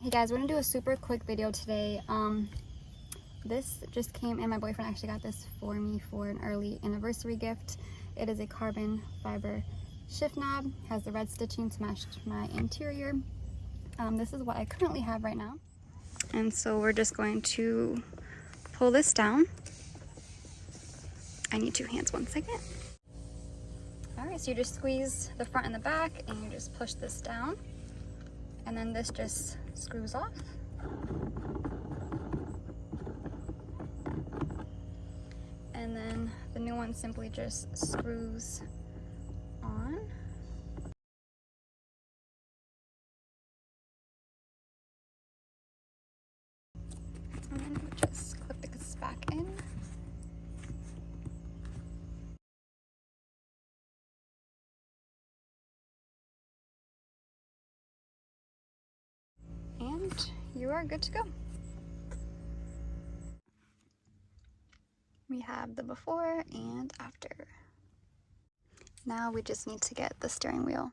Hey guys, we're gonna do a super quick video today. This just came in. My boyfriend actually got this for me for an early anniversary gift. It is a carbon fiber shift knob, has the red stitching to match my interior. This is what I currently have right now. And so we're just going to pull this down. I need two hands, 1 second. All right, so you just squeeze the front and the back and you just push this down. And then this just screws off. And then the new one simply just screws on. And then we just clip this back in. And you are good to go. We have the before and after. Now we just need to get the steering wheel